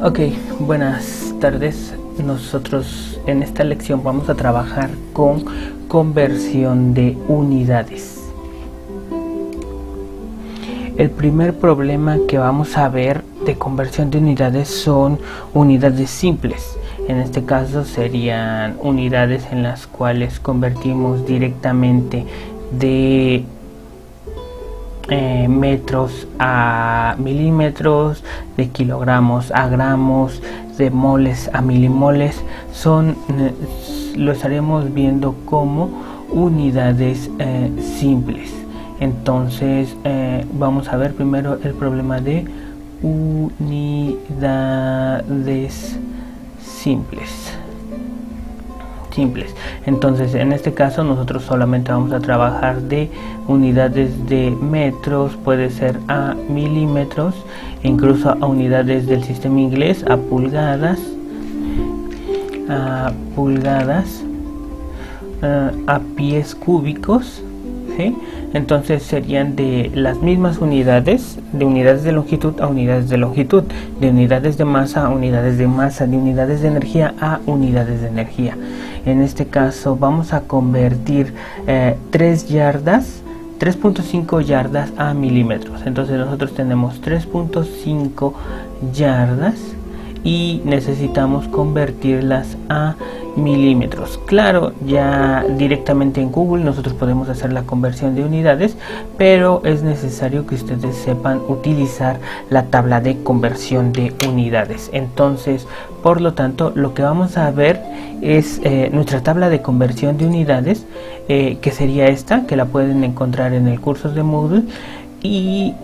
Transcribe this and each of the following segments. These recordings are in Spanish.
Ok, buenas tardes. Nosotros en esta lección vamos a trabajar con conversión de unidades. El primer problema que vamos a ver de conversión de unidades son unidades simples. En este caso serían unidades en las cuales convertimos directamente de metros a milímetros, de kilogramos a gramos, de moles a milimoles. Lo estaremos viendo como unidades simples. Entonces vamos a ver primero el problema de unidades simples. Entonces en este caso nosotros solamente vamos a trabajar de unidades de metros, puede ser a milímetros, e incluso a unidades del sistema inglés, a pulgadas, a pies cúbicos, ¿sí? Entonces serían de las mismas unidades, de unidades de longitud a unidades de longitud, de unidades de masa a unidades de masa, de unidades de energía a unidades de energía. En este caso vamos a convertir 3.5 yardas a milímetros. Entonces nosotros tenemos 3.5 yardas y necesitamos convertirlas a milímetros. Claro, ya directamente en Google nosotros podemos hacer la conversión de unidades, pero es necesario que ustedes sepan utilizar la tabla de conversión de unidades. Entonces, por lo tanto, lo que vamos a ver es nuestra tabla de conversión de unidades, que sería esta, que la pueden encontrar en el curso de Moodle. Y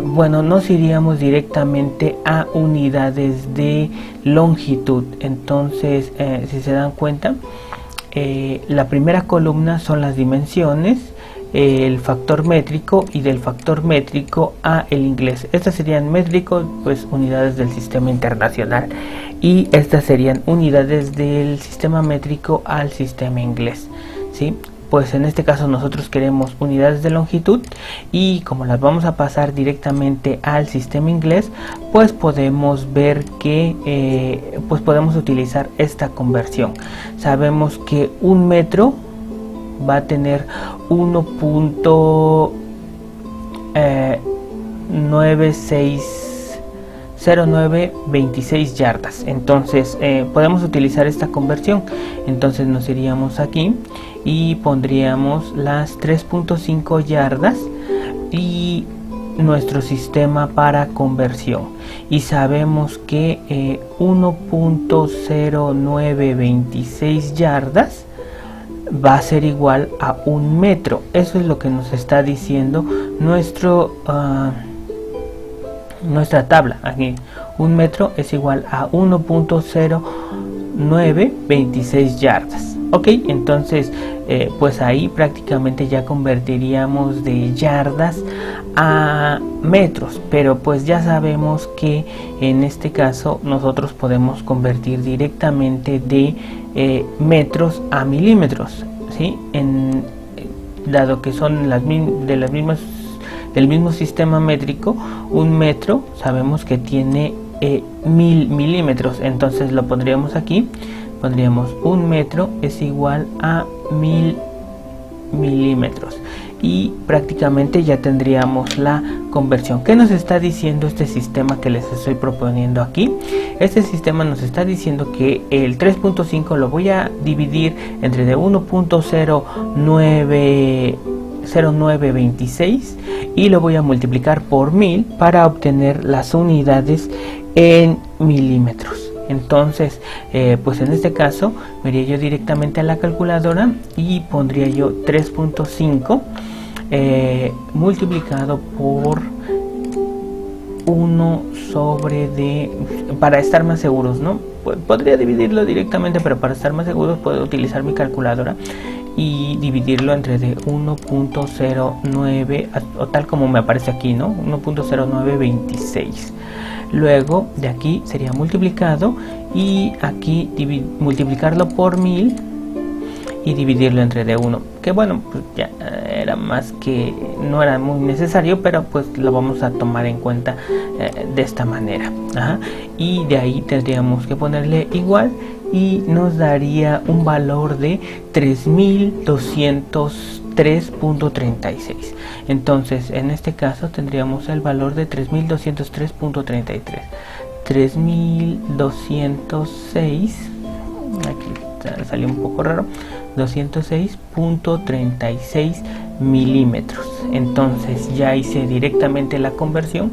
bueno, nos iríamos directamente a unidades de longitud. Entonces, si se dan cuenta, la primera columna son las dimensiones, el factor métrico, y del factor métrico a el inglés. Estas serían métricos, pues unidades del sistema internacional, y estas serían unidades del sistema métrico al sistema inglés, ¿sí? Pues en este caso nosotros queremos unidades de longitud, y como las vamos a pasar directamente al sistema inglés, pues podemos ver que pues podemos utilizar esta conversión. Sabemos que un metro va a tener 1.960926 yardas. Entonces podemos utilizar esta conversión. Entonces nos iríamos aquí y pondríamos las 3.5 yardas y nuestro sistema para conversión, y sabemos que 1.0926 yardas va a ser igual a un metro. Eso es lo que nos está diciendo nuestra tabla. Aquí un metro es igual a 1.0926 yardas. Ok, entonces pues ahí prácticamente ya convertiríamos de yardas a metros, pero pues ya sabemos que en este caso nosotros podemos convertir directamente de metros a milímetros, ¿sí? Dado que son del mismo sistema métrico, un metro sabemos que tiene 1000 milímetros. Entonces lo pondríamos aquí, pondríamos un metro es igual a 1000 milímetros, y prácticamente ya tendríamos la conversión. ¿Qué nos está diciendo este sistema que les estoy proponiendo aquí? Este sistema nos está diciendo que el 3.5 lo voy a dividir entre de 1.0926 y lo voy a multiplicar por 1000 para obtener las unidades en milímetros. Entonces pues en este caso me iría yo directamente a la calculadora y pondría yo 3.5 multiplicado por 1 sobre de, para estar más seguros, ¿no? Podría dividirlo directamente, pero para estar más seguros puedo utilizar mi calculadora y dividirlo entre de 1.09 o tal como me aparece aquí, ¿no? 1.0926. Luego de aquí sería multiplicado, y aquí multiplicarlo por 1000, y dividirlo entre D1, que bueno, pues ya era más que, no era muy necesario, pero pues lo vamos a tomar en cuenta de esta manera. Y de ahí tendríamos que ponerle igual y nos daría un valor de 3203.36. entonces en este caso tendríamos el valor de 3203.33. 3206, aquí salió un poco raro, 206.36 milímetros. Entonces ya hice directamente la conversión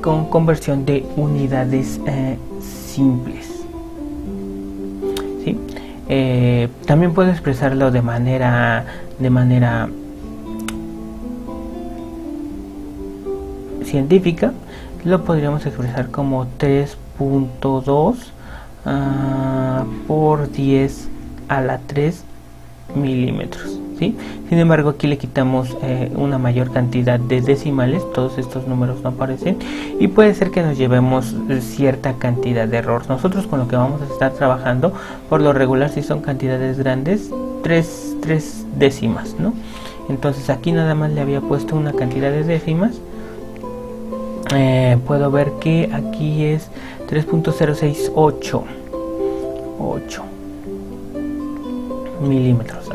con conversión de unidades simples. ¿Sí? También puedo expresarlo de manera científica. Lo podríamos expresar como 3.2 por 10 a la 3 milímetros, ¿sí? Sin embargo, aquí le quitamos una mayor cantidad de decimales, todos estos números no aparecen y puede ser que nos llevemos cierta cantidad de error. Nosotros con lo que vamos a estar trabajando, por lo regular, si son cantidades grandes, 3 décimas, ¿no? Entonces aquí nada más le había puesto una cantidad de décimas. Puedo ver que aquí es 3.068 milímetros,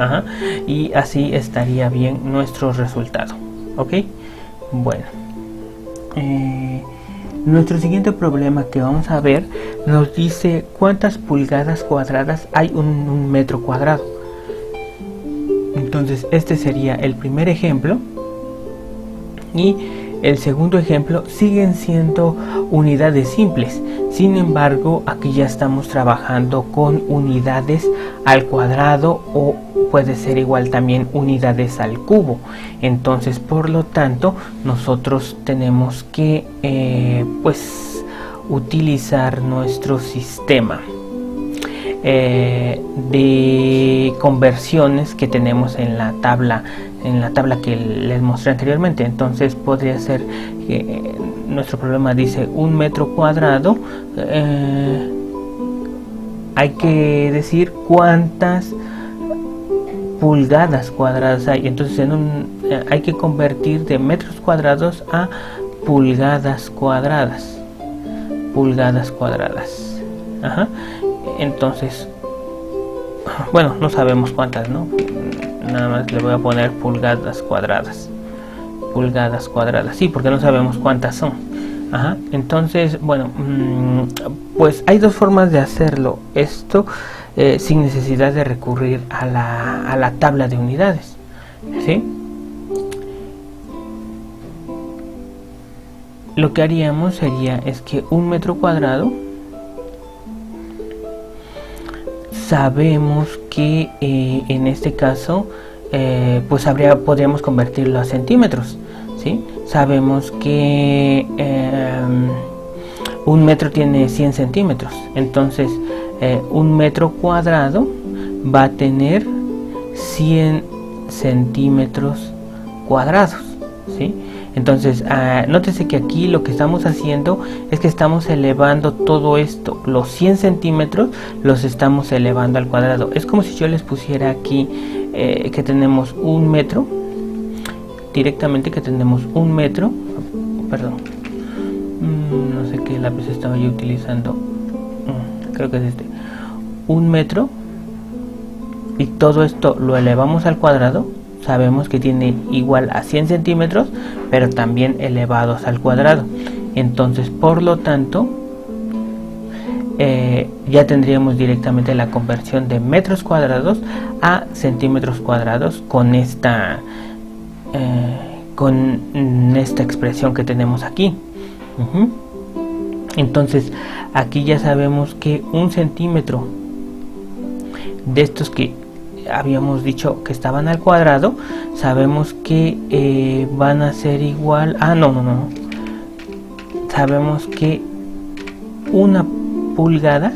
y así estaría bien nuestro resultado. Ok, bueno, nuestro siguiente problema que vamos a ver nos dice cuántas pulgadas cuadradas hay en un metro cuadrado. Entonces este sería el primer ejemplo y el segundo ejemplo siguen siendo unidades simples. Sin embargo, aquí ya estamos trabajando con unidades al cuadrado o puede ser igual también unidades al cubo. Entonces, por lo tanto, nosotros tenemos que pues utilizar nuestro sistema de conversiones que tenemos en la tabla que les mostré anteriormente. Entonces podría ser que nuestro problema dice un metro cuadrado, hay que decir cuántas pulgadas cuadradas hay. Entonces hay que convertir de metros cuadrados a pulgadas cuadradas. Entonces, bueno, no sabemos cuántas, ¿no? Nada más le voy a poner pulgadas cuadradas, sí, porque no sabemos cuántas son. Entonces, bueno, pues hay dos formas de hacerlo esto sin necesidad de recurrir a la tabla de unidades, ¿sí? Lo que haríamos sería es que un metro cuadrado, sabemos que en este caso pues podríamos convertirlo a centímetros, ¿sí? Sabemos que un metro tiene 100 centímetros, entonces un metro cuadrado va a tener 100 centímetros cuadrados, ¿sí? Entonces, nótese que aquí lo que estamos haciendo es que estamos elevando todo esto, los 100 centímetros los estamos elevando al cuadrado. Es como si yo les pusiera aquí que tenemos un metro, directamente que tenemos un metro, perdón, no sé qué lápiz estaba yo utilizando, creo que es este, un metro, y todo esto lo elevamos al cuadrado. Sabemos que tiene igual a 100 centímetros, pero también elevados al cuadrado. Entonces, por lo tanto, ya tendríamos directamente la conversión de metros cuadrados a centímetros cuadrados con esta expresión que tenemos aquí. Entonces, aquí ya sabemos que un centímetro de estos que habíamos dicho que estaban al cuadrado, sabemos que van a ser igual a sabemos que una pulgada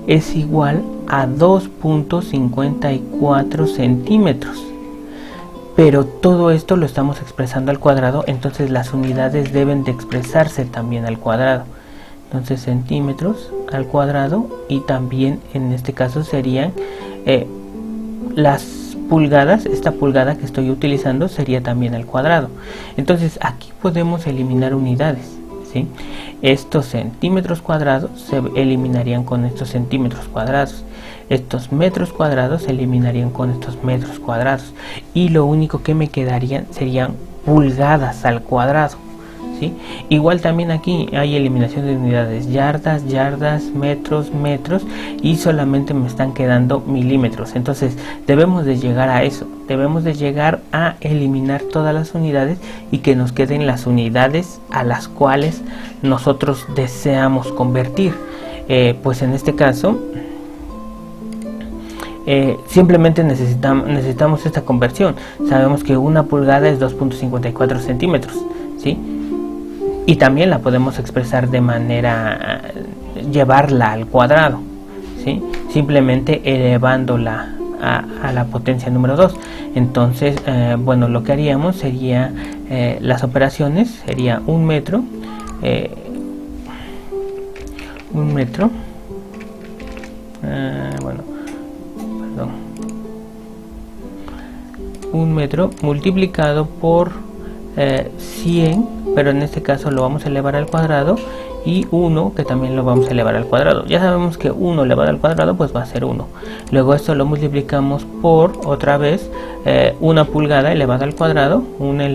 es igual a 2.54 centímetros, pero todo esto lo estamos expresando al cuadrado, entonces las unidades deben de expresarse también al cuadrado. entonces centímetros al cuadrado, y también en este caso serían las pulgadas. Esta pulgada que estoy utilizando sería también al cuadrado. Entonces aquí podemos eliminar unidades, ¿sí? Estos centímetros cuadrados se eliminarían con estos centímetros cuadrados, estos metros cuadrados se eliminarían con estos metros cuadrados, y lo único que me quedarían serían pulgadas al cuadrado, ¿sí? Igual también aquí hay eliminación de unidades, yardas, yardas, metros, metros, y solamente me están quedando milímetros. Entonces debemos de llegar a eso, debemos de llegar a eliminar todas las unidades y que nos queden las unidades a las cuales nosotros deseamos convertir. Pues en este caso simplemente necesitamos esta conversión. Sabemos que una pulgada es 2.54 centímetros, ¿sí? Y también la podemos expresar de manera, llevarla al cuadrado, ¿sí? Simplemente elevándola a la potencia número 2. Entonces, bueno, lo que haríamos sería, las operaciones sería un metro, bueno, perdón, un metro multiplicado por 100, pero en este caso lo vamos a elevar al cuadrado, y 1 que también lo vamos a elevar al cuadrado. Ya sabemos que 1 elevado al cuadrado pues va a ser 1. Luego esto lo multiplicamos por otra vez una pulgada elevada al cuadrado, una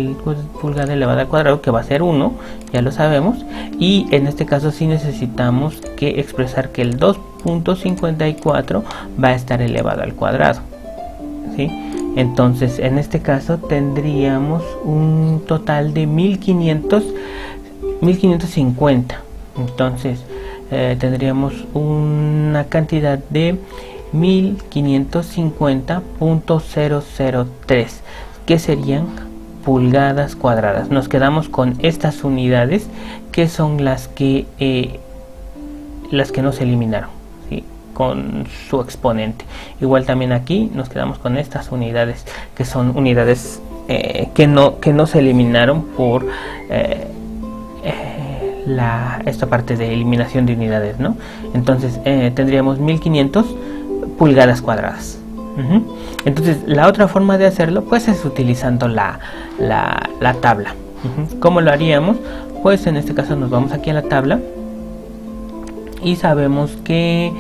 pulgada elevada al cuadrado, que va a ser 1, ya lo sabemos. Y en este caso sí necesitamos que expresar que el 2.54 va a estar elevado al cuadrado, ¿sí? Entonces en este caso tendríamos un total de 1550. Entonces tendríamos una cantidad de 1550.003, que serían pulgadas cuadradas. Nos quedamos con estas unidades, que son las que no se eliminaron, ¿sí? Con su exponente. Igual también aquí nos quedamos con estas unidades, que son unidades que no se eliminaron por esta parte de eliminación de unidades, ¿no? Entonces tendríamos 1500 pulgadas cuadradas. Entonces la otra forma de hacerlo pues es utilizando la tabla. ¿Cómo lo haríamos? Pues en este caso nos vamos aquí a la tabla y sabemos que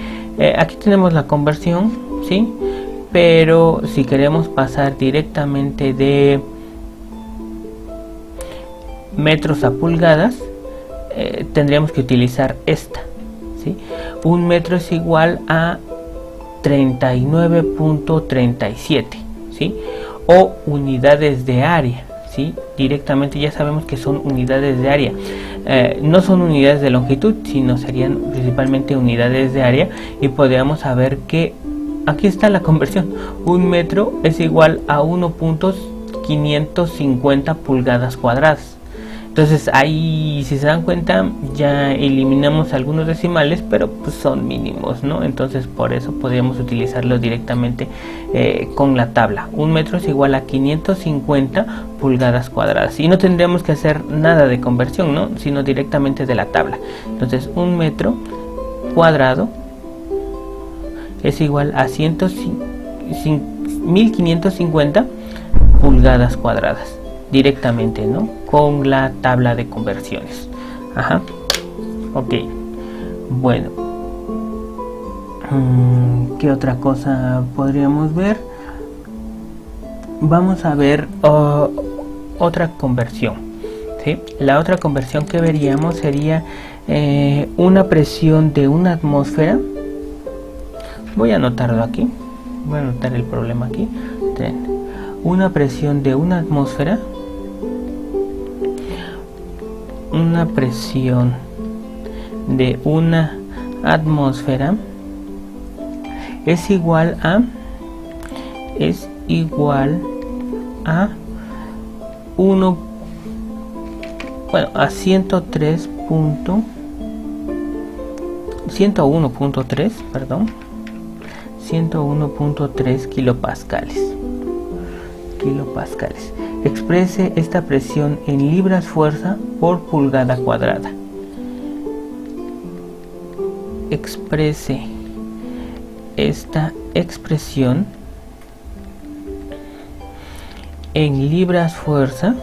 aquí tenemos la conversión, ¿sí? Pero si queremos pasar directamente de metros a pulgadas, tendríamos que utilizar esta, ¿sí? Un metro es igual a 39.37, ¿sí? O unidades de área, ¿sí? Directamente ya sabemos que son unidades de área. No son unidades de longitud, sino serían principalmente unidades de área, y podríamos saber que aquí está la conversión. Un metro es igual a 1.550 pulgadas cuadradas. Entonces ahí, si se dan cuenta, ya eliminamos algunos decimales, pero pues son mínimos, ¿no? Entonces por eso podríamos utilizarlo directamente con la tabla. Un metro es igual a 550 pulgadas cuadradas, y no tendríamos que hacer nada de conversión, ¿no? Sino directamente de la tabla. Entonces un metro cuadrado es igual a 1550 pulgadas cuadradas. Directamente, ¿no? Con la tabla de conversiones. Ok. Bueno, ¿qué otra cosa podríamos ver? Vamos a ver otra conversión, ¿sí? La otra conversión que veríamos sería una presión de una atmósfera. Voy a anotarlo aquí. Voy a anotar el problema aquí. Una presión de una atmósfera. Una presión de una atmósfera es igual a 101.3 kilopascales. Exprese esta presión en libras fuerza por pulgada cuadrada. exprese esta expresión en libras fuerza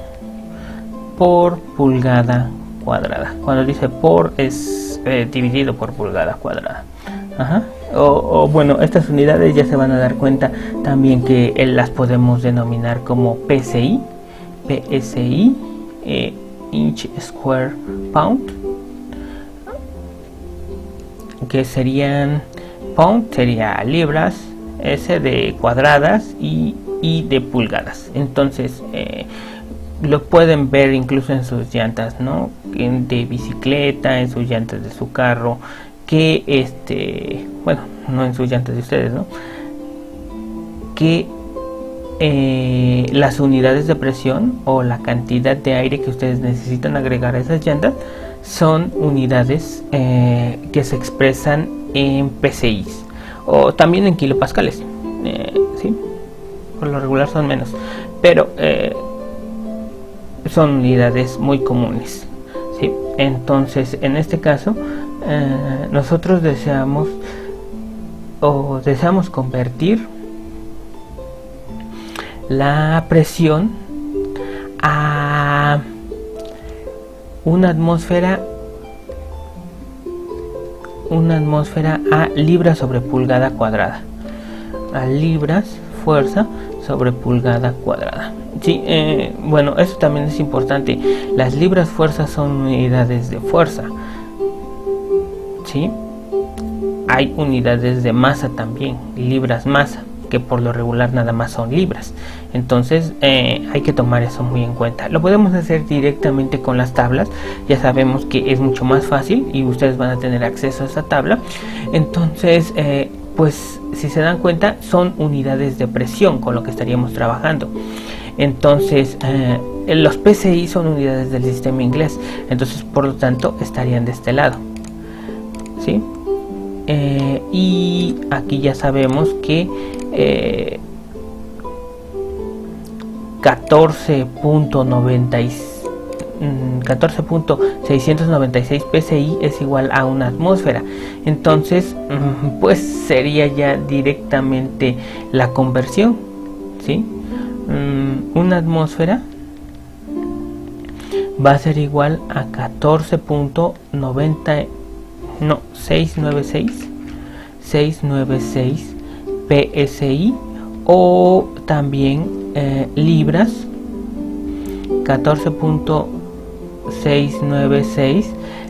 por pulgada cuadrada. Cuando dice por es dividido por pulgada cuadrada. Ajá. O bueno, estas unidades ya se van a dar cuenta también que las podemos denominar como PSI, inch square pound, que serían pound sería libras, S de cuadradas y de pulgadas. Entonces lo pueden ver incluso en sus llantas, ¿no? De bicicleta, en sus llantas de su carro, que bueno, no en sus llantas de ustedes, ¿no? Que las unidades de presión o la cantidad de aire que ustedes necesitan agregar a esas llantas son unidades que se expresan en PSI o también en kilopascales, ¿sí? Por lo regular son menos, pero son unidades muy comunes, ¿sí? Entonces en este caso nosotros deseamos convertir la presión a una atmósfera a libras sobre pulgada cuadrada, a libras fuerza sobre pulgada cuadrada. Sí, bueno, eso también es importante. Las libras fuerza son unidades de fuerza, ¿sí? Hay unidades de masa también, libras masa, que por lo regular nada más son libras. Entonces hay que tomar eso muy en cuenta. Lo podemos hacer directamente con las tablas. Ya sabemos que es mucho más fácil y ustedes van a tener acceso a esa tabla. Entonces pues si se dan cuenta son unidades de presión con lo que estaríamos trabajando. Entonces los PSI son unidades del sistema inglés, entonces por lo tanto estarían de este lado, ¿sí? Y aquí ya sabemos que 14.696 PSI es igual a una atmósfera. Entonces pues sería ya directamente la conversión, ¿sí? Una atmósfera va a ser igual a 696 PSI, o también libras, 14.696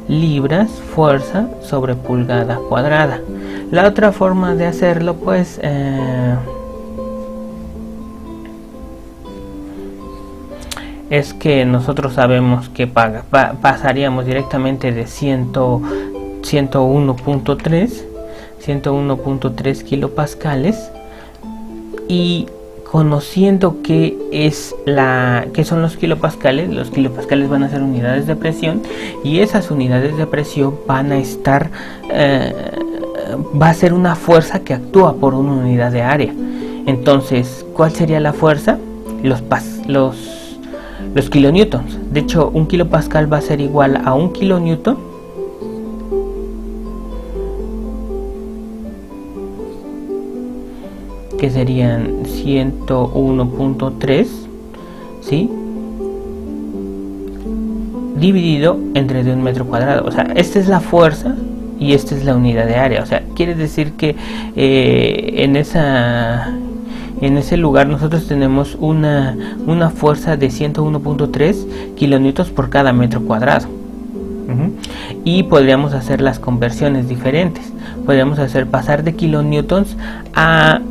libras fuerza sobre pulgada cuadrada. La otra forma de hacerlo pues es que nosotros sabemos que pasaríamos directamente de 101.3 kilopascales, y conociendo qué son los kilopascales van a ser unidades de presión, y esas unidades de presión van a estar va a ser una fuerza que actúa por una unidad de área. Entonces, ¿cuál sería la fuerza? Los kilonewtons. De hecho, un kilopascal va a ser igual a un kilonewton que serían 101.3, ¿sí? Dividido entre de un metro cuadrado. O sea, esta es la fuerza y esta es la unidad de área. O sea, quiere decir que en ese lugar nosotros tenemos una fuerza de 101.3 kilonewtons por cada metro cuadrado. Y podríamos hacer las conversiones diferentes. Podríamos pasar de kilonewtons a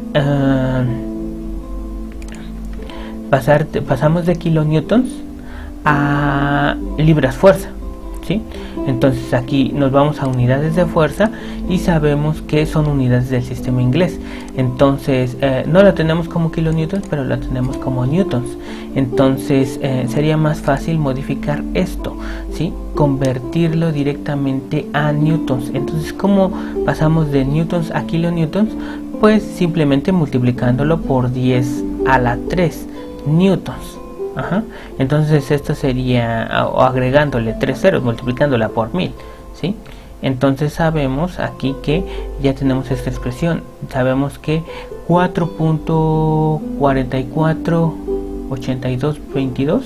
pasamos de kilonewtons a libras fuerza, ¿sí? Entonces aquí nos vamos a unidades de fuerza y sabemos que son unidades del sistema inglés. Entonces no la tenemos como kilonewtons, pero la tenemos como newtons. Entonces sería más fácil modificar esto, ¿sí? Convertirlo directamente a newtons. Entonces, ¿cómo pasamos de newtons a kilonewtons? Pues simplemente multiplicándolo por 10 a la 3 newtons. Entonces esto sería, o agregándole 3 ceros, multiplicándola por 1000, ¿sí? Entonces sabemos aquí que ya tenemos esta expresión. Sabemos que 4.448222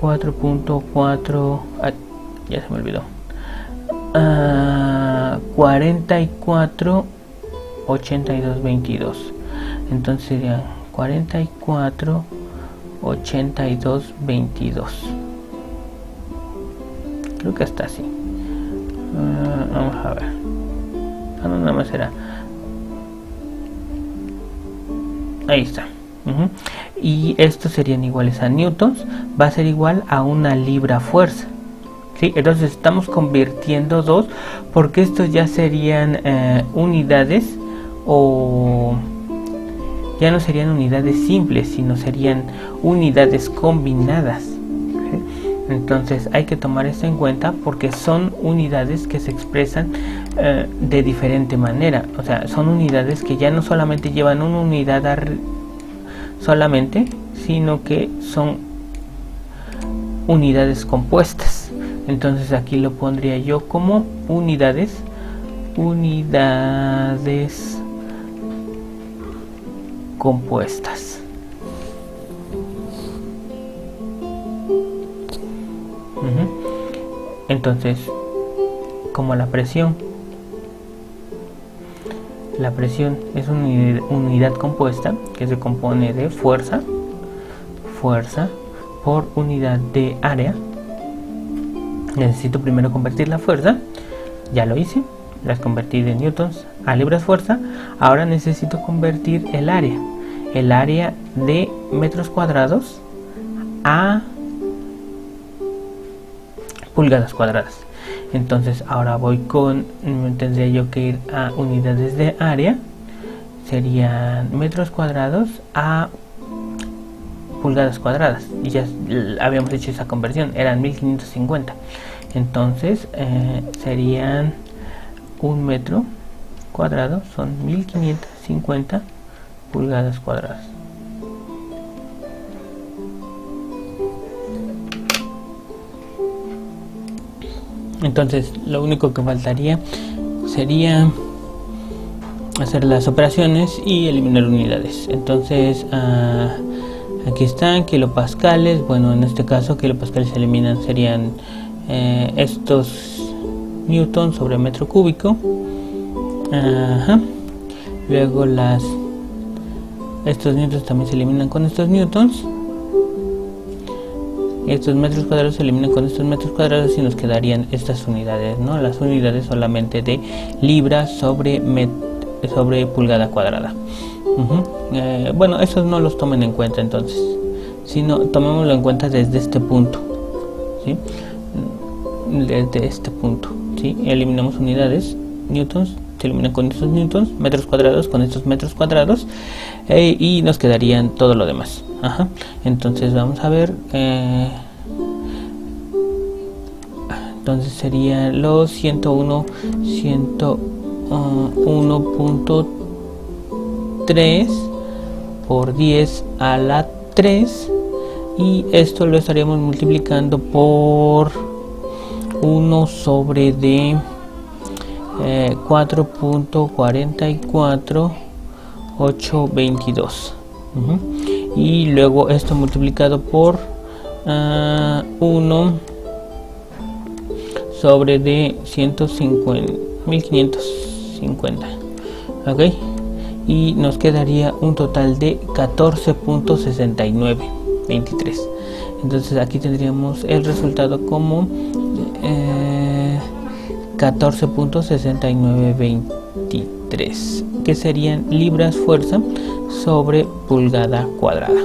4.4 ya se me olvidó, 448222. Entonces sería 448222. Creo que está así. Vamos a ver. No, nada más era. Ahí está. Y estos serían iguales a newtons. Va a ser igual a una libra fuerza. ¿Sí? Entonces estamos convirtiendo dos, porque estos ya serían unidades, o ya no serían unidades simples, sino serían unidades combinadas. ¿Sí? Entonces hay que tomar esto en cuenta, porque son unidades que se expresan de diferente manera. O sea, son unidades que ya no solamente llevan una unidad solamente, sino que son unidades compuestas. Entonces aquí lo pondría yo como unidades compuestas. Entonces, como la presión es una unidad compuesta que se compone de fuerza por unidad de área. Necesito primero convertir la fuerza, ya lo hice, las convertí de newtons a libras fuerza. Ahora necesito convertir el área de metros cuadrados a pulgadas cuadradas. Entonces ahora tendría yo que ir a unidades de área, serían metros cuadrados a pulgadas cuadradas, y ya habíamos hecho esa conversión, eran 1550. Entonces serían un metro cuadrado, son 1550 pulgadas cuadradas. Entonces lo único que faltaría sería hacer las operaciones y eliminar unidades. Entonces aquí están kilopascales. Bueno, en este caso kilopascales se eliminan, serían estos newtons sobre metro cúbico. Luego estos newtons también se eliminan con estos newtons. Estos metros cuadrados se eliminan con estos metros cuadrados, y nos quedarían estas unidades, ¿no? Las unidades solamente de libras sobre pulgada cuadrada. Bueno, esos no los tomen en cuenta, entonces, sino tomémoslo en cuenta desde este punto, ¿sí? Desde este punto, ¿sí? Eliminamos unidades, newtons se eliminan con estos newtons, metros cuadrados con estos metros cuadrados, y nos quedarían todo lo demás. Entonces vamos a ver, entonces serían los 101.3 por 10 a la 3, y esto lo estaríamos multiplicando por 1 sobre de 4.44822, y luego esto multiplicado por 1 sobre de 1550, ok, y nos quedaría un total de 14.6923. Entonces aquí tendríamos el resultado como 14.6923, que serían libras fuerza sobre pulgada cuadrada.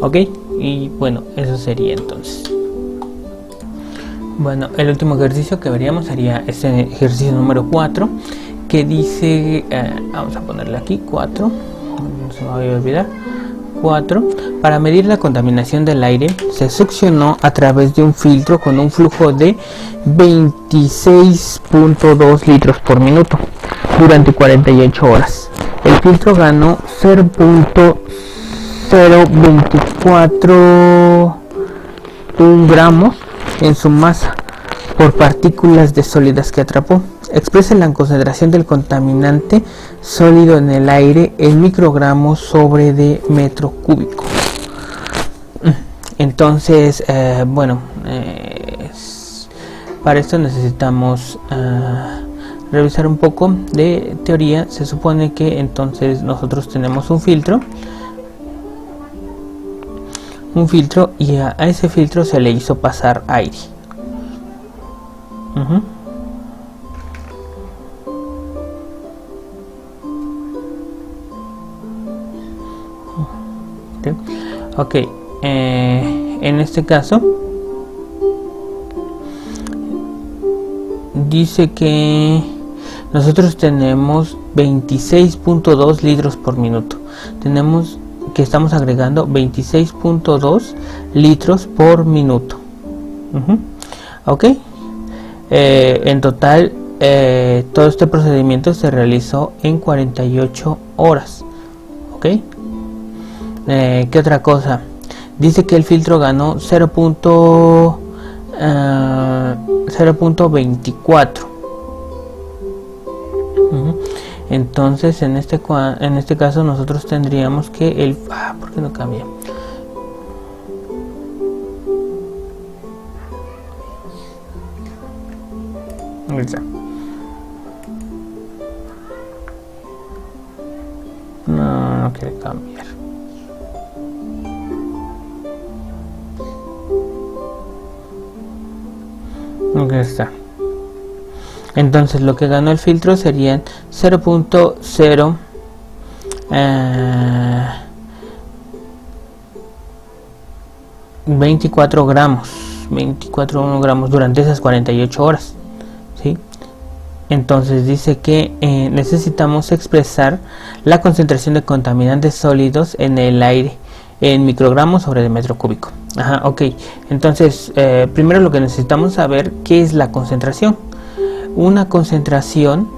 Ok, y bueno, eso sería entonces. Bueno, el último ejercicio que veríamos sería este ejercicio número 4, que dice, vamos a ponerle aquí 4, no se me va a olvidar, 4. Para medir la contaminación del aire, se succionó a través de un filtro con un flujo de 26.2 litros por minuto durante 48 horas. El filtro ganó 0.024 gramos en su masa por partículas de sólidas que atrapó. Expresa la concentración del contaminante sólido en el aire en microgramos sobre de metro cúbico. Entonces, para esto necesitamos revisar un poco de teoría. Se supone que entonces nosotros tenemos un filtro y a ese filtro se le hizo pasar aire. Ok, en este caso dice que nosotros tenemos 26.2 litros por minuto. Tenemos que estamos agregando 26.2 litros por minuto. Ok, en total todo este procedimiento se realizó en 48 horas. Ok, ¿qué otra cosa? Dice que el filtro ganó 0.24. Entonces en este caso nosotros tendríamos que ¿por qué no cambia? No quiere cambiar. Aquí está. Entonces lo que ganó el filtro serían 0.24 gramos, 24 gramos durante esas 48 horas, ¿sí? Entonces dice que necesitamos expresar la concentración de contaminantes sólidos en el aire en microgramos sobre el metro cúbico. Ok. Entonces, primero lo que necesitamos saber, ¿qué es la concentración? Una concentración,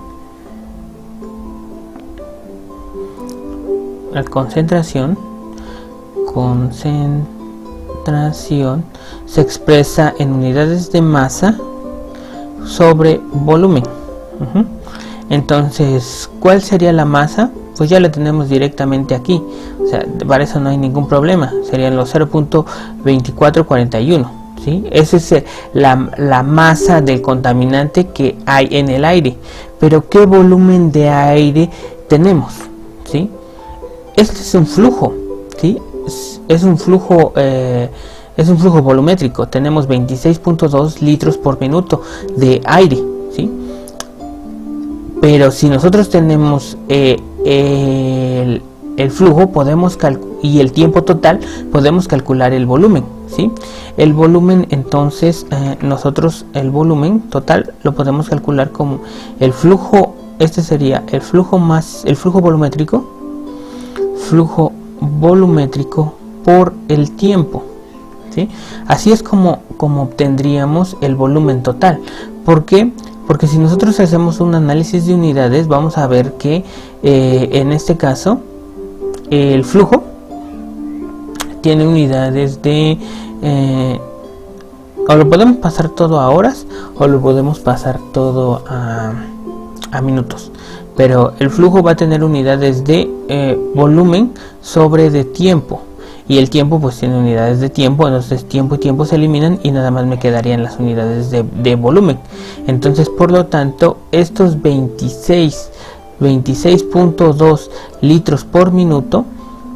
se expresa en unidades de masa sobre volumen. Entonces, ¿cuál sería la masa? Pues ya la tenemos directamente aquí, o sea, para eso no hay ningún problema, serían los 0.2441, ¿sí? Esa es la masa del contaminante que hay en el aire. Pero ¿qué volumen de aire tenemos? ¿Sí? Este es un flujo, ¿sí? Es un flujo volumétrico. Tenemos 26.2 litros por minuto de aire, ¿sí? Pero si nosotros tenemos el flujo y el tiempo total, podemos calcular el volumen, ¿sí? El volumen, entonces, nosotros el volumen total lo podemos calcular como el flujo. Este sería el flujo más el flujo volumétrico por el tiempo, ¿sí? Así es como obtendríamos el volumen total. ¿Por qué? Porque si nosotros hacemos un análisis de unidades, vamos a ver que en este caso el flujo tiene unidades de o lo podemos pasar todo a horas o lo podemos pasar todo a minutos, pero el flujo va a tener unidades de volumen sobre de tiempo, y el tiempo pues tiene unidades de tiempo. Entonces tiempo y tiempo se eliminan y nada más me quedarían las unidades de volumen. Entonces, por lo tanto, estos 26.2 litros por minuto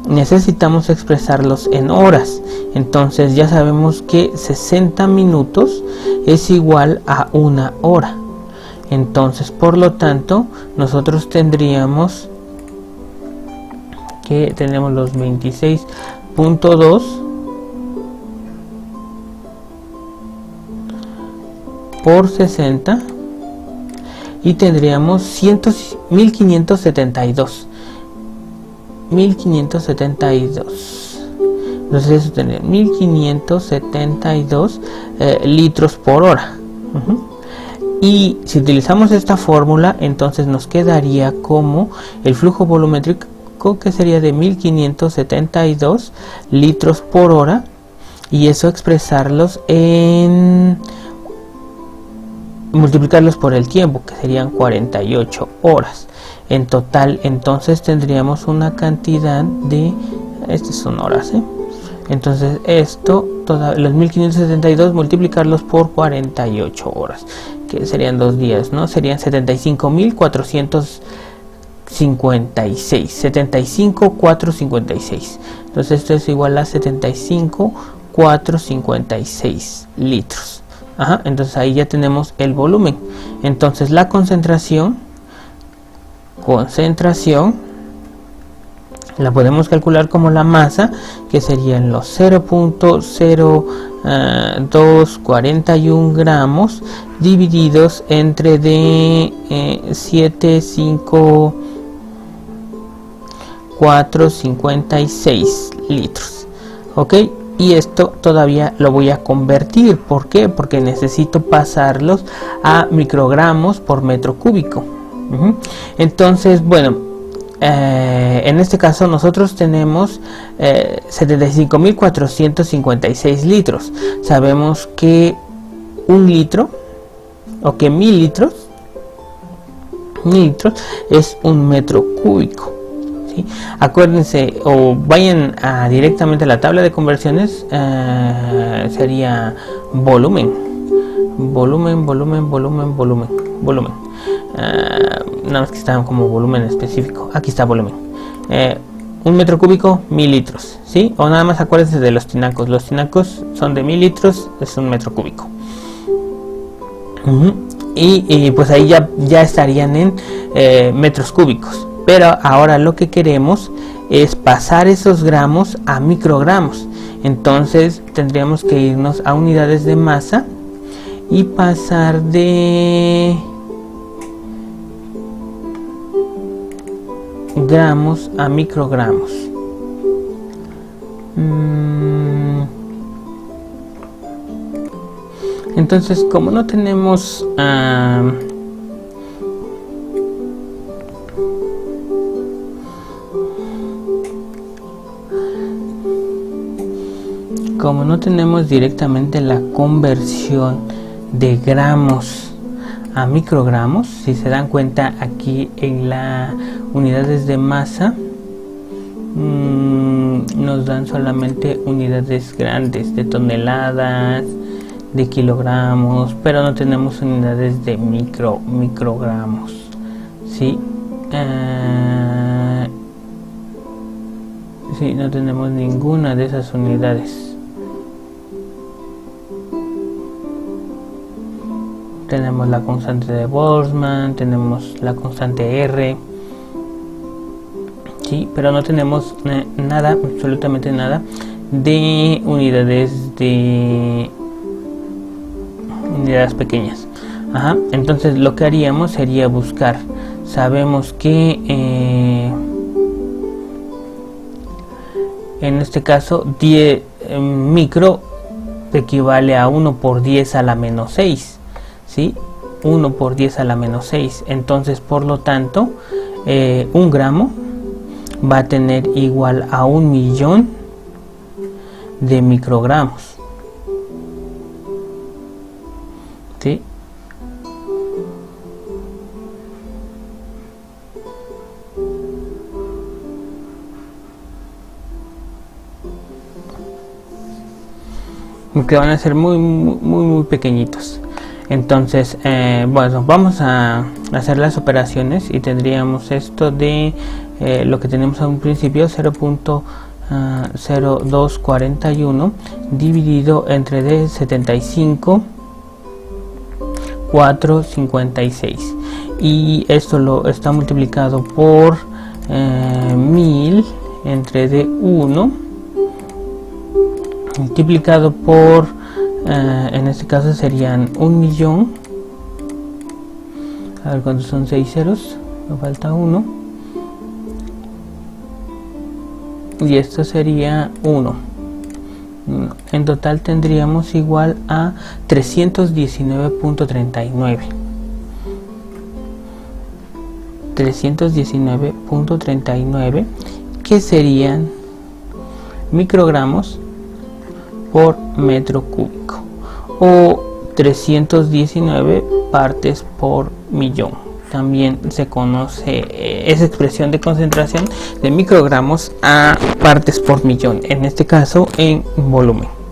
necesitamos expresarlos en horas. Entonces ya sabemos que 60 minutos es igual a una hora. Entonces, por lo tanto, nosotros tendríamos que tenemos los 26.2 por 60 y tendríamos 1572. Entonces eso tendría 1572 litros por hora. Y si utilizamos esta fórmula, entonces nos quedaría como el flujo volumétrico, que sería de 1572 litros por hora. y eso expresarlos en multiplicarlos por el tiempo, que serían 48 horas en total. Entonces tendríamos una cantidad de, estas son horas, entonces esto, los 1572 multiplicarlos por 48 horas, que serían 2 días, ¿no? Serían 75.456, 75.456. Entonces esto es igual a 75.456 litros. Ajá, entonces ahí ya tenemos el volumen. Entonces la concentración la podemos calcular como la masa, que serían los 0.0241 gramos divididos entre de 75456 litros. Ok, y esto todavía lo voy a convertir. ¿Por qué? Porque necesito pasarlos a microgramos por metro cúbico. Entonces, bueno, en este caso nosotros tenemos 75.456 litros. Sabemos que un litro, o que mil litros es un metro cúbico. ¿Sí? Acuérdense, o vayan directamente a la tabla de conversiones, sería volumen. Nada más que está como volumen específico. Aquí está volumen. Un metro cúbico, 1000 litros. ¿Sí? O nada más acuérdense de los tinacos. Los tinacos son de 1000 litros, es un metro cúbico. Y pues ahí ya estarían en metros cúbicos. Pero ahora lo que queremos es pasar esos gramos a microgramos. Entonces tendríamos que irnos a unidades de masa y pasar de gramos a microgramos. Entonces, como no tenemos directamente la conversión de gramos a microgramos, si se dan cuenta aquí en las unidades de masa nos dan solamente unidades grandes de toneladas, de kilogramos, pero no tenemos unidades de microgramos. ¿Sí? Sí, no tenemos ninguna de esas unidades. Tenemos la constante de Boltzmann, tenemos la constante R, sí, pero no tenemos nada, absolutamente nada de unidades pequeñas. Ajá. Entonces lo que haríamos sería buscar. Sabemos que en este caso 10 micro equivale a 1 por 10 a la menos 6. ¿Sí? 1 por 10 a la menos 6. Entonces, por lo tanto, un gramo va a tener igual a 1.000.000 de microgramos. ¿Sí? Que van a ser muy pequeñitos. Entonces, bueno, vamos a hacer las operaciones y tendríamos esto de lo que tenemos a un principio, 0.0241 dividido entre de 75.456, y esto lo está multiplicado por 1000 entre de 1 multiplicado por en este caso serían 1.000.000. A ver cuántos son 6 ceros, me falta 1, y esto sería 1. En total tendríamos igual a 319.39 319.39, que serían microgramos por metro cúbico o 319 partes por millón. También se conoce esa expresión de concentración de microgramos a partes por millón, en este caso en volumen.